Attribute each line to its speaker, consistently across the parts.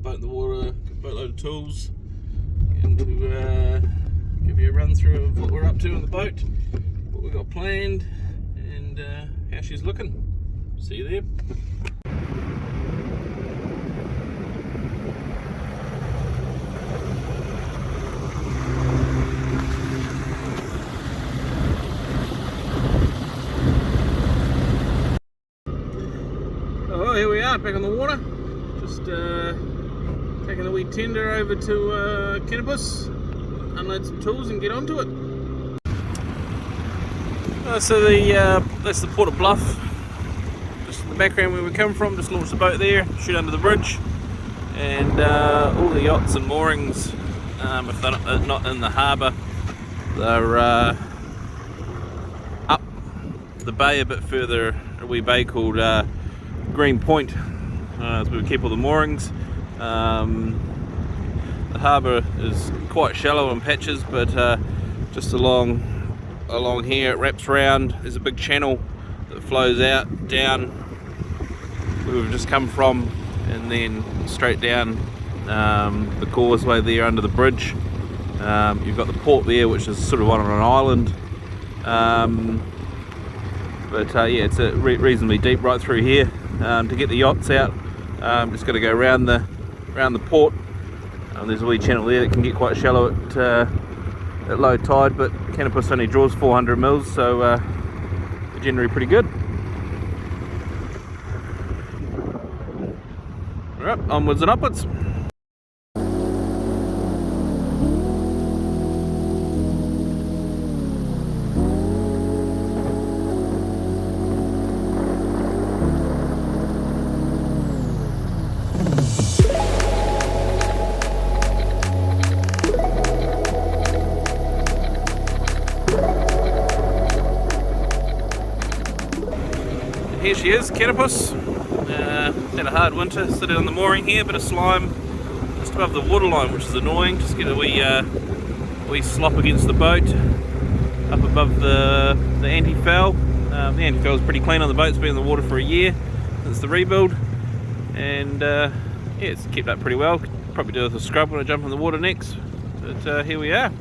Speaker 1: boat in the water, got a boatload of tools, and to give you a run through of what we're up to on the boat, what we've got planned, and how she's looking. See you there. Oh, here we are, back on the water. Just taking the wee tender over to Canopus, unload some tools and get onto it. So that's the Port of Bluff. Just in the background where we come from, just launched the boat there, shoot under the bridge. And all the yachts and moorings, if they're not in the harbour, they're up the bay a bit further, a wee bay called Green Point. That's where we keep all the moorings. The harbour is quite shallow in patches, but just along here it wraps round. There's a big channel that flows out down where we've just come from, and then straight down the causeway there under the bridge. You've got the port there, which is sort of on an island. Yeah, it's reasonably deep right through here. To get the yachts out, just got to go around the port. There's a wee channel there that can get quite shallow at low tide, but Canopus only draws 400 mils, so they're generally pretty good. Alright, onwards and upwards. Here she is, Canopus. Had a hard winter, sitting on the mooring here, bit of slime just above the waterline, which is annoying. Just get a wee slop against the boat, up above the anti-foul. The anti-foul is pretty clean on the boat. It's been in the water for a year since the rebuild, and yeah, it's kept up pretty well. Could probably do with a scrub when I jump in the water next, but here we are.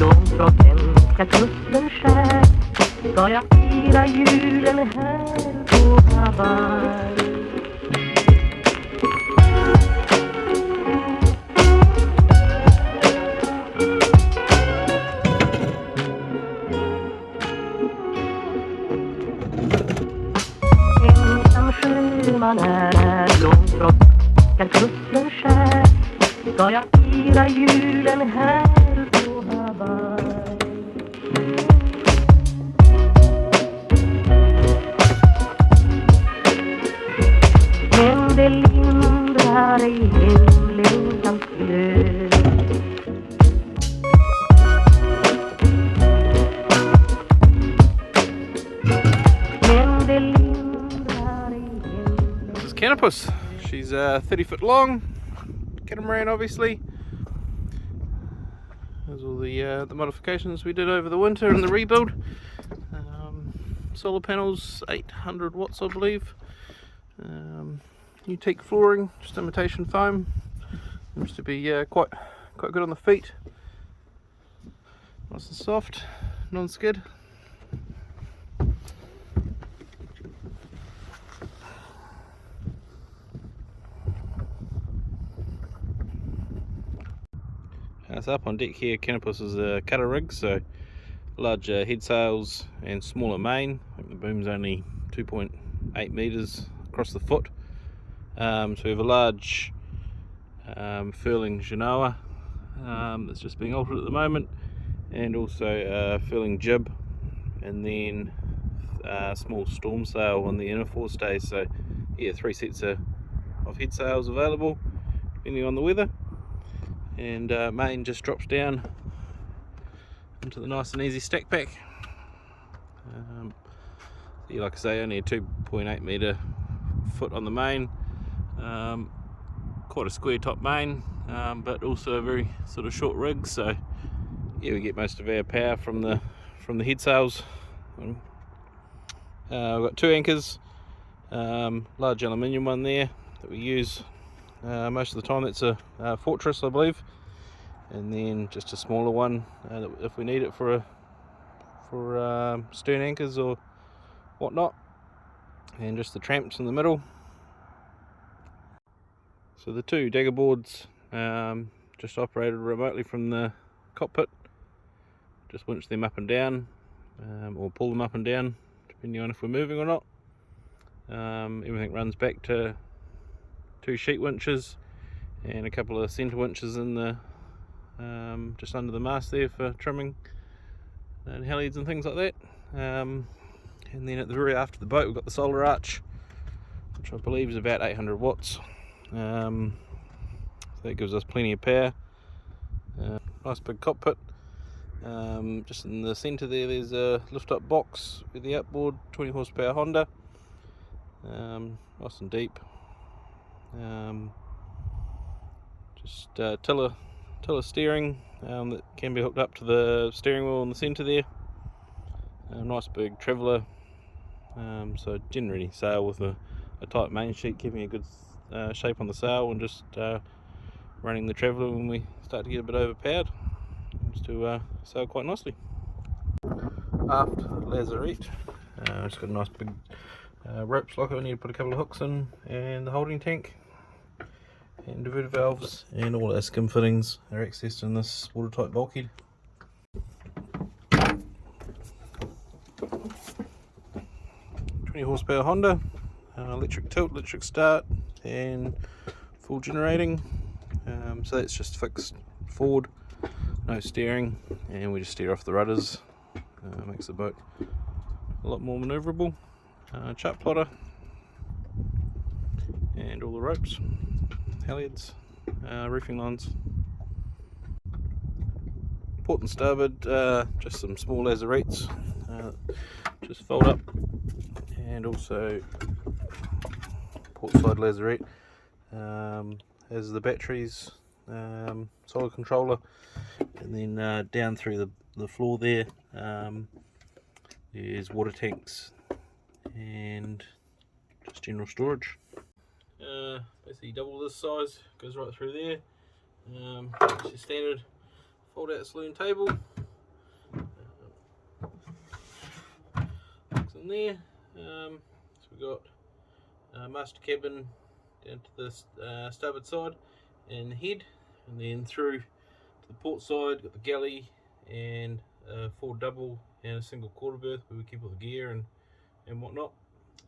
Speaker 2: Långt från svenska kusten skär ska jag fira julen här på Hawaii. Ensam sjöman är långt från svenska kusten skär ska jag fira julen här på Hawaii. Men det lindrar i hemlängtans glöd. Men det lindrar i hemlängtans.
Speaker 1: This is Canopus. She's 30 foot long. Catamaran, obviously. There's all the modifications we did over the winter and the rebuild. Solar panels, 800 watts, I believe. New teak flooring, just imitation foam. Seems to be quite good on the feet. Nice and soft, non-skid. So up on deck here, Canopus is a cutter rig, so large head sails and smaller main. I think the boom's only 2.8 metres across the foot. So we have a large furling genoa that's just being altered at the moment, and also a furling jib, and then a small storm sail on the inner forestays. So yeah, 3 sets of head sails available depending on the weather, and main just drops down into the nice and easy stack pack. Yeah, like I say, only a 2.8 metre foot on the main, quite a square top main, but also a very sort of short rig, so yeah, we get most of our power from the head sails. We've got 2 anchors, large aluminium one there that we use most of the time. That's a Fortress, I believe, and then just a smaller one if we need it for stern anchors or whatnot, and just the tramps in the middle. So the 2 dagger boards just operated remotely from the cockpit. Just winch them up and down, or pull them up and down depending on if we're moving or not. Everything runs back to 2 sheet winches and a couple of centre winches in the just under the mast there for trimming and halyards and things like that. And then at the very aft of the boat we've got the solar arch, which I believe is about 800 watts. So that gives us plenty of power. Nice big cockpit. Just in the centre there's a lift up box with the outboard 20 horsepower Honda. Nice and deep. Just tiller steering that can be hooked up to the steering wheel in the centre there. Nice big traveller, so generally sail with a tight main sheet, keeping a good shape on the sail, and just running the traveller when we start to get a bit overpowered, just to sail quite nicely. Aft lazarette, it's got a nice big rope slocker. I need to put a couple of hooks in, and the holding tank, and diverter valves, and all our skim fittings are accessed in this watertight bulkhead. 20 horsepower Honda, electric tilt, electric start, and full generating. So that's just fixed forward, no steering, and we just steer off the rudders. Makes the boat a lot more manoeuvrable. Chart plotter, and all the ropes, halyards, reefing lines. Port and starboard, just some small lazarettes, just fold up, and also port side lazarette has the batteries, solid controller, and then down through the floor there there's water tanks and just general storage. Basically double this size, goes right through there. It's your standard fold out saloon table. It's in there. So we've got master cabin down to the starboard side and the head, and then through to the port side got the galley and a forward double and a single quarter berth where we keep all the gear and whatnot.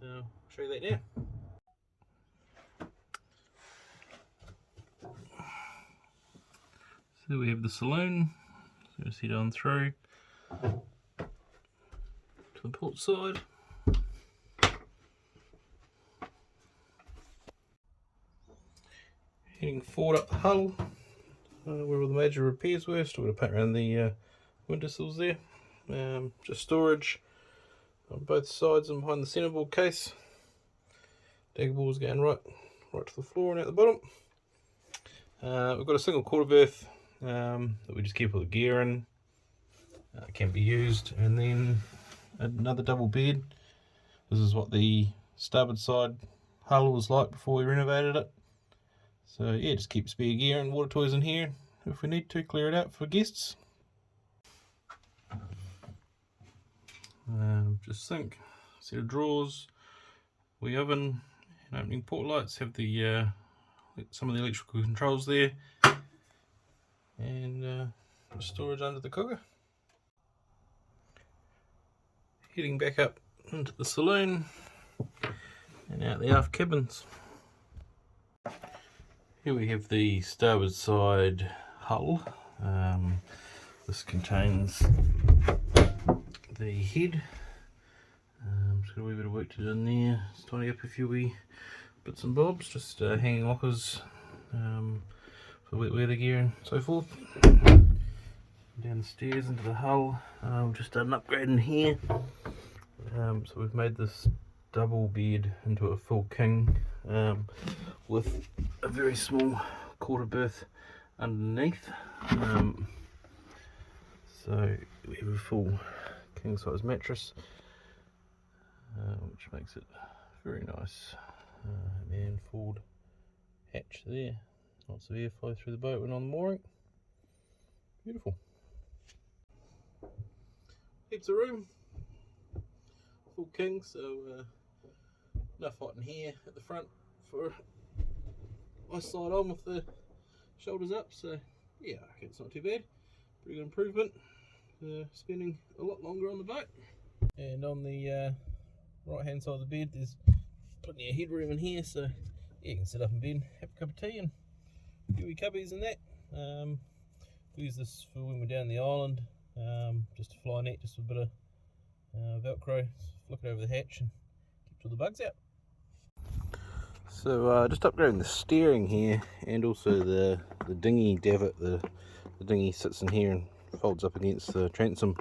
Speaker 1: I'll show you that now. So we have the saloon, so just head on through to the port side. Heading forward up the hull, where all the major repairs were. Still got to paint around the window sills there. Just storage on both sides and behind the centerboard case. Dagger boards going right to the floor and out the bottom. We've got a single quarter berth that we just keep all the gear in. It can be used, and then another double bed. This is what the starboard side hull was like before we renovated it. So yeah, just keep spare gear and water toys in here if we need to clear it out for guests. Just sink, set of drawers, wee oven, and opening port lights. Have the some of the electrical controls there, and storage under the cooker. Heading back up into the saloon and out the aft cabins. Here we have the starboard side hull. This contains the head. Just got a wee bit of work to do in there. Just tidy up a few wee bits and bobs, just hanging lockers for wet weather gear and so forth. Down the stairs into the hull. We've just done an upgrade in here. So we've made this double bed into a full king with a very small quarter berth underneath. So we have a full king size mattress, which makes it very nice. And forward hatch there, lots of airflow through the boat when on the mooring. Beautiful. Heaps of room, full king, so enough hot in here at the front for my side on with the shoulders up. So yeah, I reckon it's not too bad. Pretty good improvement. Spending a lot longer on the boat. And on the right hand side of the bed, there's plenty of headroom in here, so yeah, you can sit up in bed, have a cup of tea, and a few wee cubbies and that. We use this for when we're down the island, just a fly net, just a bit of Velcro, flick it over the hatch and keep all the bugs out. So just upgrading the steering here, and also the dinghy davit. The dinghy sits in here and folds up against the transom.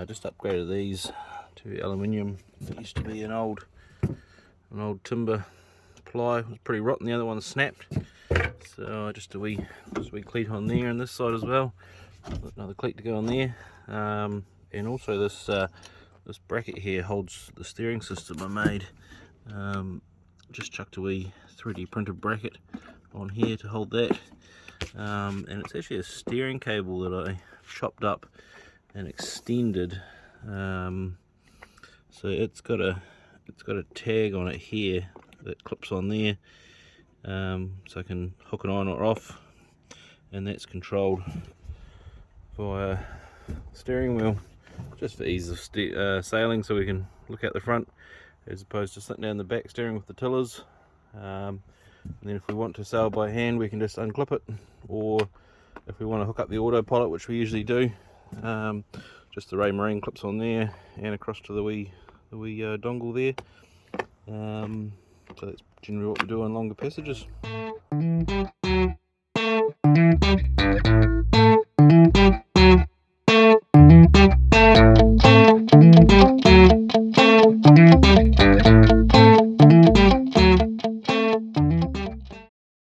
Speaker 1: Just upgraded these to aluminium. It used to be an old timber ply. It was pretty rotten. The other one snapped. So just a wee cleat on there, and this side as well. Another cleat to go on there. And also this bracket here holds the steering system I made. Just chucked a wee 3D printed bracket on here to hold that. And it's actually a steering cable that I chopped up and extended. So it's got a tag on it here that clips on there, so I can hook it on or off, and that's controlled via steering wheel, just for ease of sailing, so we can look out the front as opposed to sitting down the back steering with the tillers. And then if we want to sail by hand, we can just unclip it, or if we want to hook up the autopilot, which we usually do, just the Ray Marine clips on there and across to the wee dongle there. So that's generally what we do on longer passages.